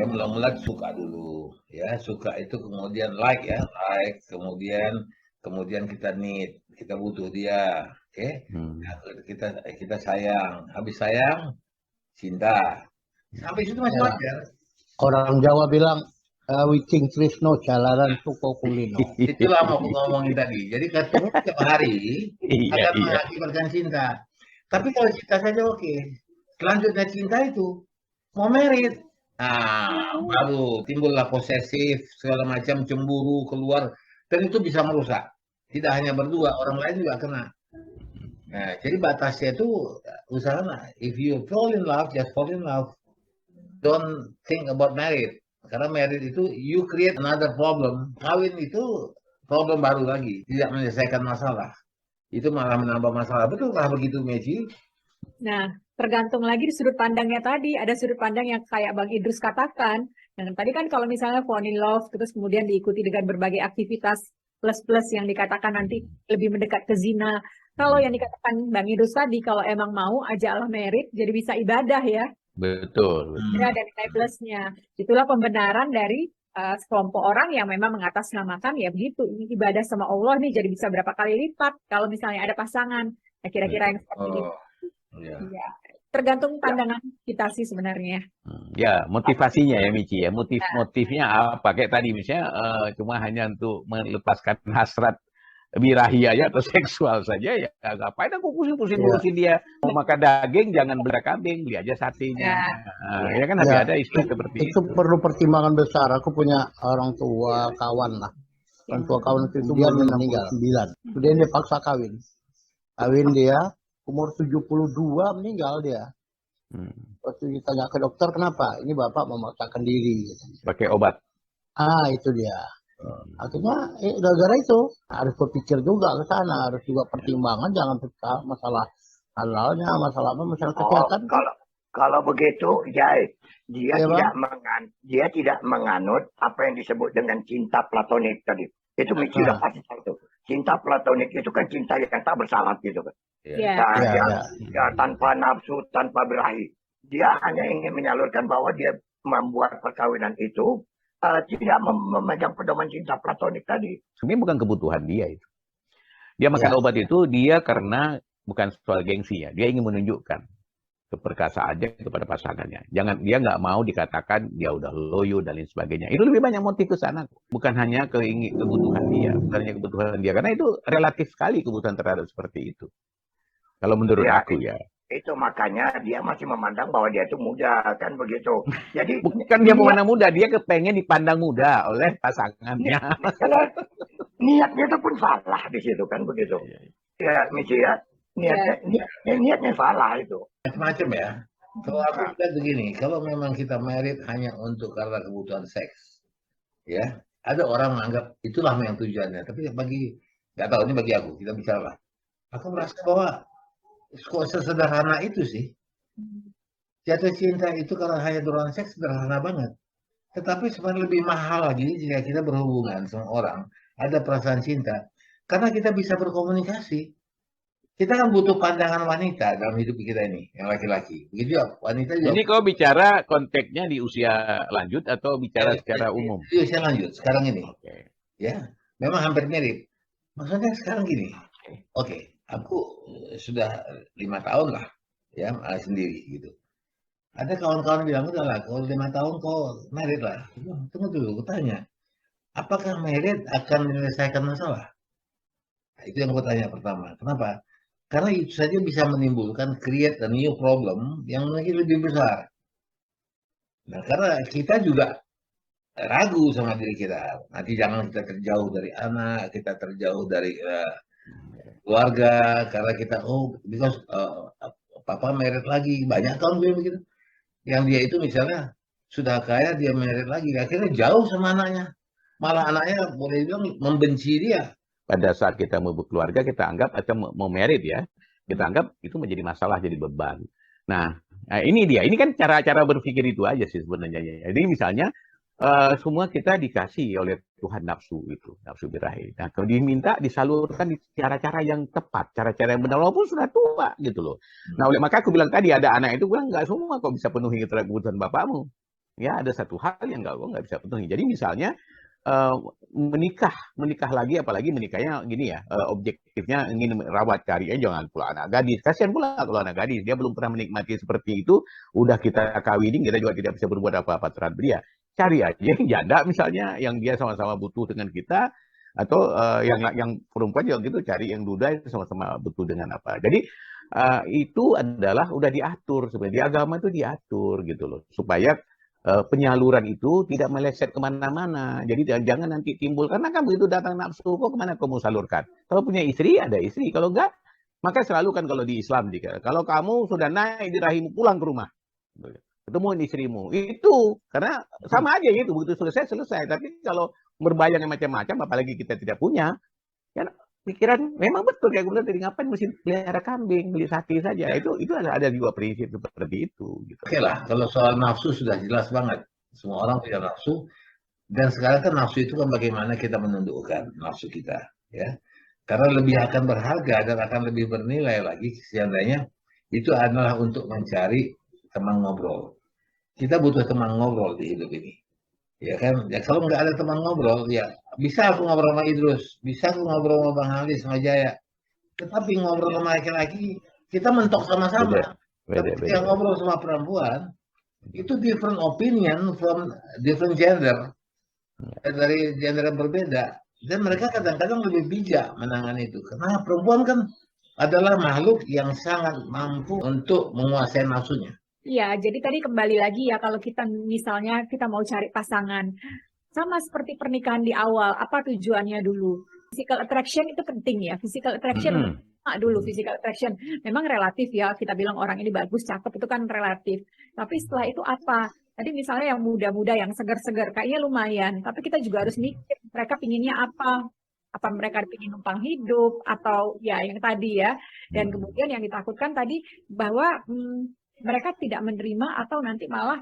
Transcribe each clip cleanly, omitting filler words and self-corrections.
mula-mula suka dulu, ya suka itu kemudian like ya, like, kemudian kita need, kita butuh dia, oke? Nah, kita sayang, habis sayang cinta, sampai situ masih Ya. wajar. Orang Jawa bilang Wicing Trisno jalanan suko kulino. Itulah mau aku ngomongin tadi. Jadi ketemu tiap hari akan mengakibatkan cinta. Tapi kalau cinta saja oke. Selanjutnya cinta itu mau merit. Nah, baru timbullah posesif, segala macam cemburu keluar, dan itu bisa merusak. Tidak hanya berdua, orang lain juga kena. Nah, jadi batasnya itu usahakan, if you fall in love, just fall in love. Don't think about marriage. Karena married itu you create another problem. Kawin itu problem baru lagi, tidak menyelesaikan masalah. Itu malah menambah masalah. Betulkah begitu, Meci? Nah, tergantung lagi di sudut pandangnya tadi. Ada sudut pandang yang kayak Bang Idrus katakan. Dan tadi kan kalau misalnya fall in love, terus kemudian diikuti dengan berbagai aktivitas plus-plus yang dikatakan nanti lebih mendekat ke zina. Kalau yang dikatakan Bang Idrus tadi, kalau emang mau aja Allah merit, jadi bisa ibadah ya. Betul. Ya, dan nilai plusnya. Itulah pembenaran dari sekelompok orang yang memang mengatasnamakan ya begitu. Ini ibadah sama Allah nih jadi bisa berapa kali lipat kalau misalnya ada pasangan. Ya kira-kira yang seperti itu. Ya. Ya, tergantung pandangan kita sih sebenarnya. Ya, motivasinya ya Michi ya. Motifnya apa? Kayak tadi misalnya cuma hanya untuk melepaskan hasrat birahi aja atau seksual saja ya. Ngapain aku pusing-pusing dia mau makan daging, jangan beli kambing, beli aja satenya. Ya kan ada istilah seperti itu. Itu perlu pertimbangan besar. Aku punya orang tua kawan lah. Orang tua kawan itu dia meninggal 9. Kemudian dia paksa kawin. Kawin dia umur 72 meninggal dia. Waktu ditanya ke dokter kenapa? Ini bapak memaksakan diri. Pakai obat. Itu dia. Akhirnya gara-gara itu harus berpikir juga ke sana, harus juga pertimbangan jangan masalah halalnya, masalah apa, masalah kesehatan. Kalau begitu, dia tidak menganut apa yang disebut dengan cinta platonik tadi. Itu Michi udah pasti tahu. Cinta platonik itu kan cinta yang tak bersyarat gitu kan. Tanpa nafsu, tanpa birahi. Dia hanya ingin menyalurkan bahwa dia membuat perkawinan itu tidak memegang pedoman cinta platonik tadi. Sebenarnya bukan kebutuhan dia itu. Dia makan obat itu dia karena bukan soal gengsi ya. Dia ingin menunjukkan keperkasaannya kepada pasangannya. Dia nggak mau dikatakan dia udah loyo dan lain sebagainya. Itu lebih banyak motif ke sana. Bukan hanya kebutuhan dia, bukan hanya kebutuhan dia. Karena itu relatif sekali kebutuhan terhadap seperti itu. Kalau menurut aku ya. Itu makanya dia masih memandang bahwa dia itu muda kan begitu. Jadi bukan dia memandang muda, dia kepengen dipandang muda oleh pasangannya. Niatnya itu pun salah di situ kan begitu. Ya, Michi ya. Niatnya salah itu. Macam-macam ya. Kalau aku lihat begini, kalau memang kita married hanya untuk karena kebutuhan seks, ya ada orang menganggap itulah yang tujuannya. Tapi nggak tahu ini bagi aku, kita bicara. Aku merasa bahwa kok sesederhana itu sih. Jatuh cinta itu kalau hanya dorongan seks sederhana banget. Tetapi sebenarnya lebih mahal lagi jika kita berhubungan sama orang, ada perasaan cinta. Karena kita bisa berkomunikasi. Kita kan butuh pandangan wanita dalam hidup kita ini, yang laki-laki. Begitu ya, wanita juga. Ini kau bicara konteksnya di usia lanjut atau bicara secara umum? Di usia lanjut, sekarang ini. Ya, memang hampir mirip. Maksudnya sekarang gini. Oke, aku sudah 5 tahun lah, ya sendiri gitu. Ada kawan-kawan bilang udah lah, kalau 5 tahun kau married lah. Tunggu dulu, aku tanya, apakah married akan menyelesaikan masalah? Nah, itu yang aku tanya pertama. Kenapa? Karena itu saja bisa menimbulkan create a new problem yang mungkin lebih besar. Nah, karena kita juga ragu sama diri kita. Nanti jangan kita terjauh dari anak, kita terjauh dari keluarga, karena kita because papa married lagi, banyak tahun gue begitu. Yang dia itu misalnya sudah kaya, dia married lagi, akhirnya jauh sama anaknya, malah anaknya boleh bilang membenci dia. Pada saat kita mau berkeluarga, kita anggap atau mau married ya, kita anggap itu menjadi masalah, jadi beban. Nah ini dia, ini kan cara berpikir itu aja sih sebenarnya. Jadi misalnya semua kita dikasih oleh Tuhan nafsu itu, nafsu birahi. Nah, kalau diminta disalurkan di cara-cara yang tepat, cara-cara yang benar, walaupun sudah tua gitu loh. Nah, oleh maka aku bilang tadi ada anak itu bilang nggak semua kok bisa penuhi kebutuhan bapakmu. ya ada satu hal yang nggak bisa penuhi. Jadi misalnya menikah lagi, apalagi menikahnya gini ya, objektifnya ingin rawat cari, jangan pula anak gadis. Kasihan pula kalau anak gadis, dia belum pernah menikmati seperti itu, udah kita kawinin, kita juga tidak bisa berbuat apa-apa terhadap dia. Cari aja yang janda misalnya, yang dia sama-sama butuh dengan kita, atau yang perempuan juga gitu, cari yang duda sama-sama butuh dengan apa. Jadi itu adalah udah diatur sebenarnya, di agama itu diatur gitu loh, supaya penyaluran itu tidak meleset kemana-mana. Jadi jangan nanti timbul, karena kamu itu datang nafsu, kok kemana kamu salurkan? Kalau punya istri, ada istri. Kalau enggak, maka selalu kan kalau di Islam, kalau kamu sudah naik di rahim, pulang ke rumah. Ketemuin istrimu. Itu, karena sama aja gitu, begitu selesai. Tapi kalau berbayang macam-macam, apalagi kita tidak punya, kan pikiran memang betul kayak gue bilang tadi, ngapain mesti pelihara kambing, beli sapi saja. Itu ada juga prinsip seperti itu gitu. Oke lah, kalau soal nafsu sudah jelas banget, semua orang punya nafsu, dan sekarang kan nafsu itu kan bagaimana kita menundukkan nafsu kita, ya, karena lebih akan berharga dan akan lebih bernilai lagi seandainya itu adalah untuk mencari teman ngobrol. Kita butuh teman ngobrol di hidup ini, ya kan? Ya kalau nggak ada teman ngobrol, ya bisa aku ngobrol sama Idrus, bisa aku ngobrol sama Bang Ali, sama Jaya, tetapi ngobrol sama laki-laki, kita mentok sama-sama. Tapi yang ngobrol sama perempuan, itu different opinion from different gender, dari gender yang berbeda. Dan mereka kadang-kadang lebih bijak menangani itu. Karena perempuan kan adalah makhluk yang sangat mampu untuk menguasai nafsunya. Iya, jadi tadi kembali lagi ya, kalau kita misalnya kita mau cari pasangan, sama seperti pernikahan di awal, apa tujuannya dulu? Physical attraction itu penting ya, physical attraction dulu, physical attraction. Memang relatif ya, kita bilang orang ini bagus, cakep, itu kan relatif. Tapi setelah itu apa? Tadi misalnya yang muda-muda, yang segar-segar, kayaknya lumayan. Tapi kita juga harus mikir, mereka pinginnya apa? Apa mereka ingin numpang hidup, atau ya yang tadi ya. Dan kemudian yang ditakutkan tadi, bahwa mereka tidak menerima atau nanti malah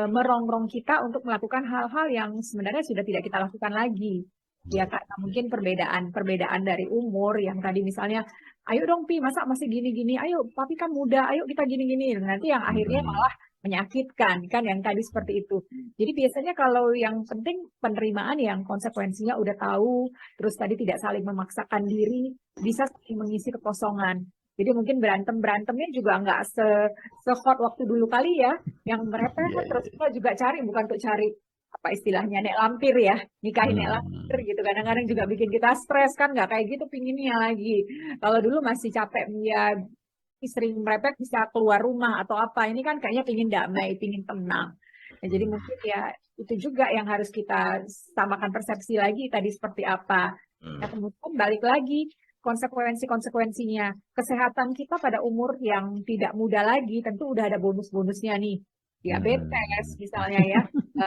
merongrong kita untuk melakukan hal-hal yang sebenarnya sudah tidak kita lakukan lagi. Ya karena mungkin perbedaan dari umur yang tadi misalnya, ayo dong Pi, masa masih gini-gini, ayo papi kan muda, ayo kita gini-gini. Nanti yang akhirnya malah menyakitkan kan, yang tadi seperti itu. Jadi biasanya kalau yang penting penerimaan yang konsekuensinya udah tahu, terus tadi tidak saling memaksakan diri, bisa saling mengisi kekosongan. Jadi mungkin berantemnya juga nggak se-hot waktu dulu kali ya, yang mereka terus kita juga cari, bukan untuk cari apa istilahnya nek lampir ya, nikahin nek lampir gitu. Kadang-kadang juga bikin kita stres kan, nggak kayak gitu pinginnya lagi. Kalau dulu masih capek ya, istri merepet bisa keluar rumah atau apa, ini kan kayaknya pingin damai, pingin tenang. Nah, jadi mungkin ya itu juga yang harus kita samakan persepsi lagi tadi seperti apa. Nah, kemudian balik lagi, konsekuensinya. Kesehatan kita pada umur yang tidak muda lagi tentu udah ada bonus-bonusnya nih. Diabetes misalnya ya,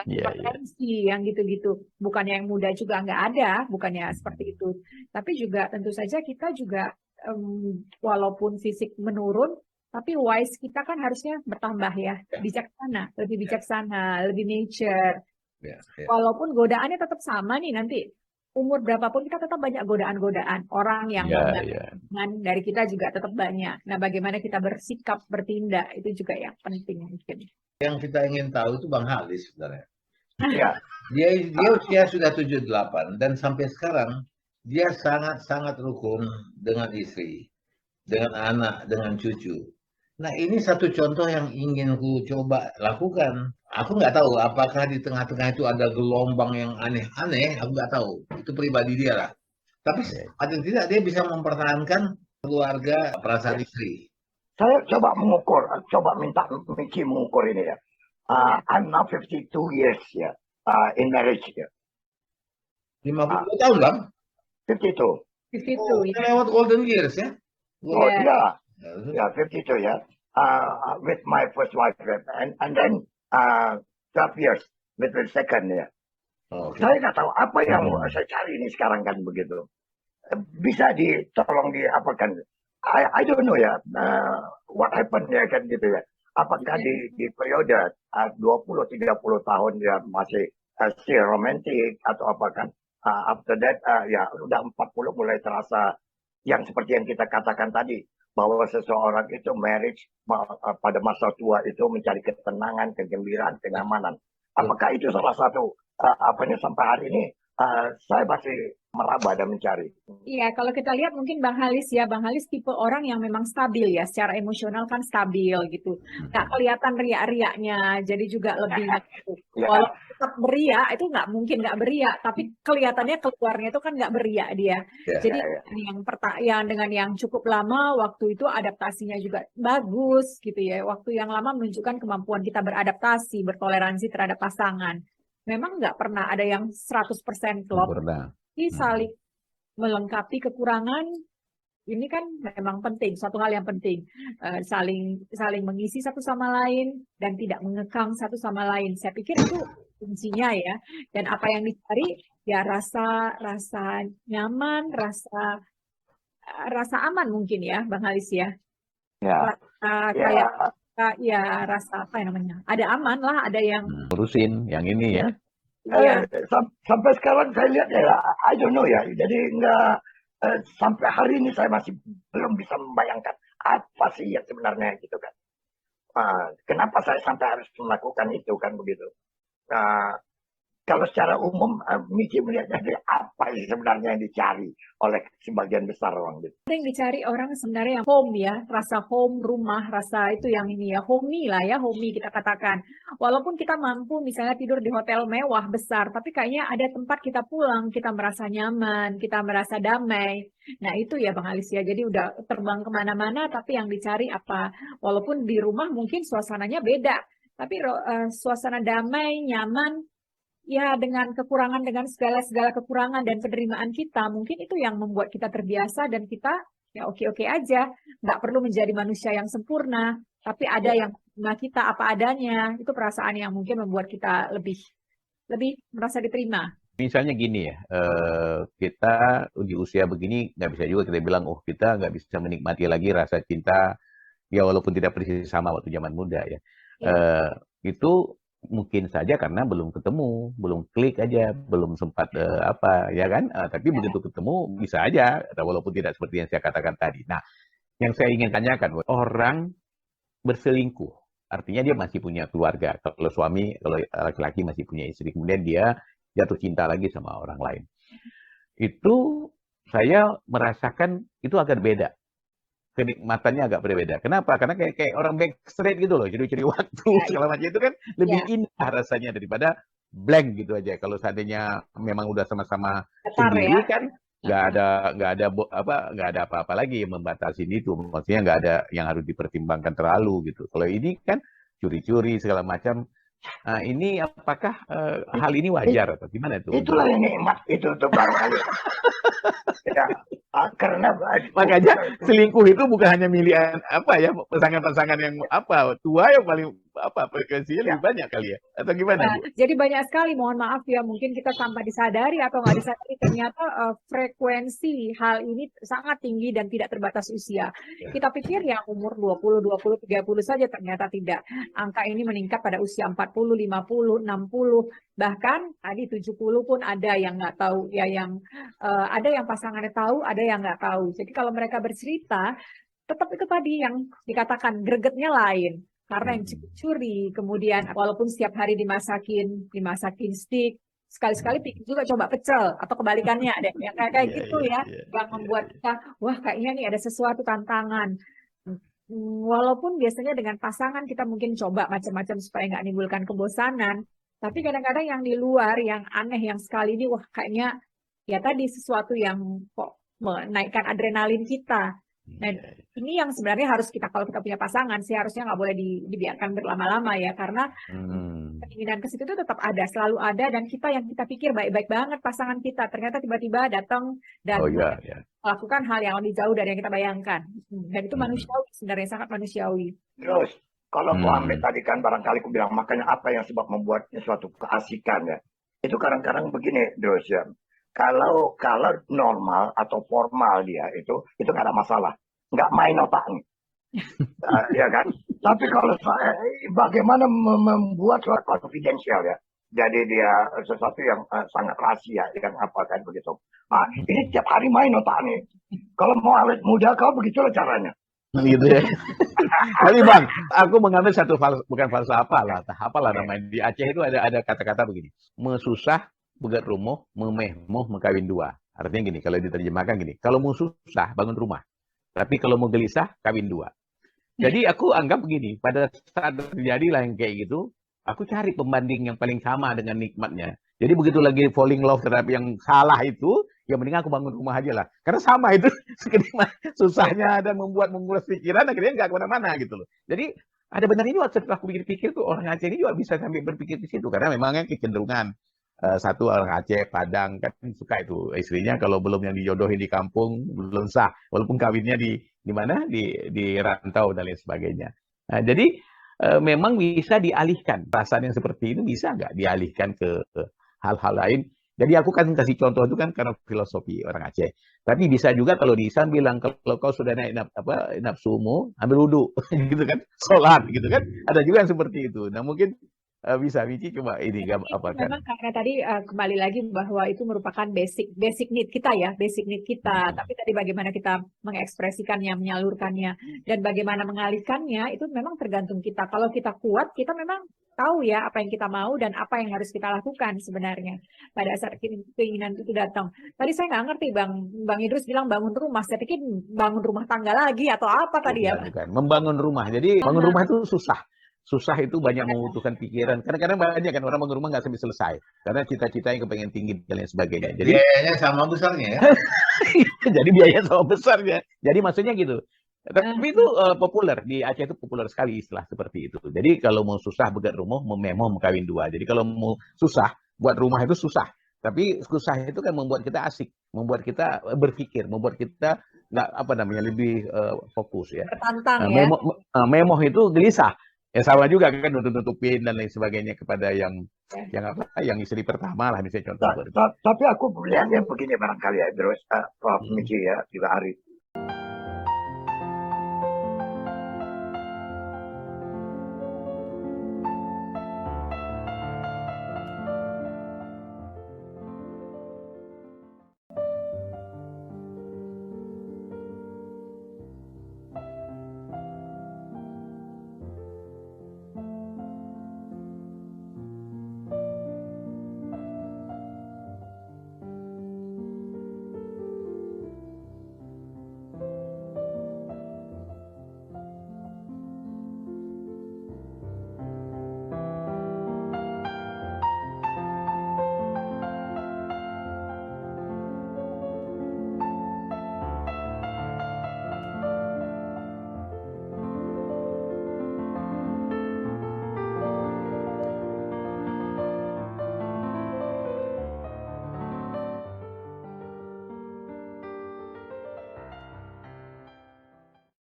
hipertensi yang gitu-gitu. Bukannya yang muda juga nggak ada, bukannya seperti itu. Tapi juga tentu saja kita juga walaupun fisik menurun, tapi wise kita kan harusnya bertambah ya. Bijaksana, lebih nature. Walaupun godaannya tetap sama nih nanti. Umur berapapun kita tetap banyak godaan-godaan. Orang yang dari kita juga tetap banyak. Nah, bagaimana kita bersikap, bertindak, itu juga yang penting mungkin. Yang kita ingin tahu itu Bang Halis sebenarnya. Dia usia sudah 78 dan sampai sekarang dia sangat-sangat rukun dengan istri, dengan anak, dengan cucu. Nah, ini satu contoh yang ingin ku coba lakukan. Aku nggak tahu apakah di tengah-tengah itu ada gelombang yang aneh-aneh, aku nggak tahu. Itu pribadi dia lah. Tapi atau tidak dia bisa mempertahankan keluarga, perasaan istri. Saya coba minta Miki mengukur ini ya. I'm now 52 years ya, in marriage ya. 52 tahun Bang? 52. 52 ya. Lewat golden years ya? Oh iya. Yeah, 52 ya. With my first wife and then 12 years with the second ya. Saya nggak tahu apa yang saya cari ini sekarang kan begitu. Bisa tolong diapakan? I don't know ya. What happened ya kan gitu ya. Apakah di periode 20-30 tahun ya masih still romantic atau apa kan? After that ya udah 40 mulai terasa yang seperti yang kita katakan tadi, bahwa seseorang itu marriage pada masa tua itu mencari ketenangan, kegembiraan, kenyamanan. Apakah itu salah satu sampai hari ini saya masih meraba dan mencari. Iya, kalau kita lihat mungkin Bang Halis tipe orang yang memang stabil ya, secara emosional kan stabil gitu. Nggak kelihatan riak-riaknya, jadi juga lebih walau tetap beriak, itu nggak mungkin nggak beriak, tapi kelihatannya keluarnya itu kan nggak beriak dia. Jadi yang dengan yang cukup lama, waktu itu adaptasinya juga bagus gitu ya. Waktu yang lama menunjukkan kemampuan kita beradaptasi, bertoleransi terhadap pasangan. Memang nggak pernah ada yang 100% klop. Ini saling melengkapi kekurangan, ini kan memang penting, suatu hal yang penting. Saling mengisi satu sama lain dan tidak mengekang satu sama lain. Saya pikir itu kuncinya ya. Dan apa yang dicari ya rasa nyaman, rasa aman mungkin ya, Bang Halis ya. Rasa apa ya namanya? Ada aman lah, ada yang urusin yang ini ya. Sampai sekarang saya lihat ya, I don't know ya. Jadi sampai hari ini saya masih belum bisa membayangkan apa sih yang sebenarnya gitu kan. Kenapa saya sampai harus melakukan itu kan begitu. Kalau secara umum, Miki melihat dari apa sih sebenarnya yang dicari oleh sebagian besar orang gitu. Yang dicari orang sebenarnya yang home ya, rasa home, rumah, rasa itu yang ini ya, homey lah ya, homey kita katakan. Walaupun kita mampu misalnya tidur di hotel mewah besar, tapi kayaknya ada tempat kita pulang, kita merasa nyaman, kita merasa damai. Nah itu ya Bang Halis ya, jadi udah terbang kemana-mana, tapi yang dicari apa? Walaupun di rumah mungkin suasananya beda, tapi suasana damai, nyaman, ya dengan kekurangan, dengan segala kekurangan dan penerimaan kita, mungkin itu yang membuat kita terbiasa dan kita ya oke-oke aja, nggak perlu menjadi manusia yang sempurna, tapi ada yang menerima kita apa adanya, itu perasaan yang mungkin membuat kita lebih merasa diterima. Misalnya gini ya, kita di usia begini nggak bisa juga kita bilang, oh kita nggak bisa menikmati lagi rasa cinta, ya walaupun tidak persis sama waktu zaman muda ya. Itu mungkin saja karena belum ketemu, belum klik aja, belum sempat ya kan. Tapi begitu ketemu bisa aja, walaupun tidak seperti yang saya katakan tadi. Nah, yang saya ingin tanyakan, orang berselingkuh, artinya dia masih punya keluarga. Kalau suami, kalau laki-laki masih punya istri, kemudian dia jatuh cinta lagi sama orang lain. Itu saya merasakan itu agak beda. Kenikmatannya agak berbeda. Kenapa? Karena kayak orang backstreet gitu loh, curi-curi waktu segala macam itu kan lebih indah rasanya daripada blank gitu aja. Kalau seandainya memang udah sama-sama sendiri kan nggak ada apa-apa lagi yang membatasi itu. Maksudnya nggak ada yang harus dipertimbangkan terlalu gitu. Kalau ini kan curi-curi segala macam. Ini apakah hal ini wajar atau gimana itu? Itulah yang nikmat itu tuh Bang. Karena makanya selingkuh itu bukan hanya milihan pasangan-pasangan yang tua yang paling frekuensinya lebih banyak kali ya atau gimana? Jadi banyak sekali, mohon maaf ya, mungkin kita tanpa disadari atau nggak disadari ternyata frekuensi hal ini sangat tinggi dan tidak terbatas usia. Kita pikir yang umur 20, 30 saja, ternyata tidak. Angka ini meningkat pada usia 40, 50, 60, bahkan tadi 70 pun ada yang nggak tahu ya, yang ada yang pasangannya tahu, ada yang nggak tahu. Jadi kalau mereka bercerita, tetap itu tadi yang dikatakan gregetnya lain. Karena yang curi, kemudian walaupun setiap hari dimasakin steak, sekali-sekali juga coba pecel, atau kebalikannya ada yang kayak gitu ya, yang membuat kita, wah kayaknya nih ada sesuatu tantangan. Walaupun biasanya dengan pasangan kita mungkin coba macam-macam supaya nggak menimbulkan kebosanan, tapi kadang-kadang yang di luar, yang aneh, yang sekali ini, wah kayaknya ya tadi sesuatu yang kok menaikkan adrenalin kita. Nah, ini yang sebenarnya harus kita, kalau kita punya pasangan sih harusnya nggak boleh dibiarkan berlama-lama ya, karena keinginan ke situ itu tetap ada, selalu ada, dan yang kita pikir baik-baik banget pasangan kita, ternyata tiba-tiba datang dan melakukan hal yang lebih jauh dari yang kita bayangkan. Dan itu manusiawi, sebenarnya sangat manusiawi. Terus, kalau aku ambil tadi kan barangkali aku bilang, makanya apa yang sebab membuatnya suatu keasikan ya. Itu kadang-kadang begini, Dos ya. Kalau normal atau formal dia itu nggak ada masalah, nggak main otaknya, ya kan. Tapi kalau bagaimana membuat suatu confidential ya, jadi dia sesuatu yang sangat rahasia, yang apa kan begitu. Ini tiap hari main otaknya. Kalau mau awet muda kau begitulah caranya. gitu ya. Tapi Bang, aku mengambil satu bukan falsafah lah, apalah namanya. Di Aceh itu ada kata-kata begini. Mesusah, begat rumuh, memehmoh, mengkawin dua. Artinya gini, kalau diterjemahkan gini. Kalau mau susah, bangun rumah. Tapi kalau mau gelisah, kawin dua. Jadi aku anggap begini, pada saat terjadi lah yang kayak gitu, aku cari pembanding yang paling sama dengan nikmatnya. Jadi begitu lagi falling love terhadap yang salah itu, ya mending aku bangun rumah aja lah. Karena sama itu, sekedar susahnya dan menguras pikiran, akhirnya nggak kemana-mana gitu loh. Jadi ada benarnya juga setelah aku pikir-pikir tuh, orang Aceh ini juga bisa sampai berpikir di situ. Karena memangnya kecenderungan. Satu orang Aceh, Padang, kan suka itu. Istrinya kalau belum yang dijodohin di kampung, belum sah. Walaupun kawinnya di mana? Di rantau dan lain sebagainya. Nah, jadi memang bisa dialihkan. Perasaan yang seperti itu bisa nggak dialihkan ke hal-hal lain. Jadi aku kan kasih contoh itu kan karena filosofi orang Aceh. Tapi bisa juga kalau di Islam bilang kalau kau sudah naik nafsumu, ambil wudhu, gitu kan, sholat, gitu kan. Ada juga yang seperti itu. Nah mungkin bisa Vici coba ini apa kan? Memang karena tadi kembali lagi bahwa itu merupakan basic need kita ya, basic need kita. Tapi tadi bagaimana kita mengekspresikannya, menyalurkannya, dan bagaimana mengalihkannya itu memang tergantung kita. Kalau kita kuat, kita memang tahu ya apa yang kita mau dan apa yang harus kita lakukan sebenarnya pada saat keinginan itu datang. Tadi saya nggak ngerti Bang Idrus bilang bangun rumah, saya pikir bangun rumah tangga lagi atau apa tadi ya? Bukan. Membangun rumah. Jadi bangun rumah itu susah. Susah itu banyak membutuhkan pikiran. Kadang-kadang banyak kan orang bangun rumah nggak sampai selesai. Karena cita-cita yang kepengen tinggi dan lain sebagainya. Jadi biayanya sama besarnya ya. Jadi biaya sama besarnya. Jadi maksudnya gitu. Tapi itu populer. Di Aceh itu populer sekali istilah seperti itu. Jadi kalau mau susah begat rumah, memang kawin dua. Jadi kalau mau susah, buat rumah itu susah. Tapi susah itu kan membuat kita asik. Membuat kita berpikir. Membuat kita lebih fokus ya. Tertantang ya. Memoh itu gelisah. Ya sama juga kan nutup-nutupin dan lain sebagainya kepada yang istri pertama lah misalnya contoh. Tapi aku melihatnya begini barangkali ya terus Prof Miki ya juga Ari.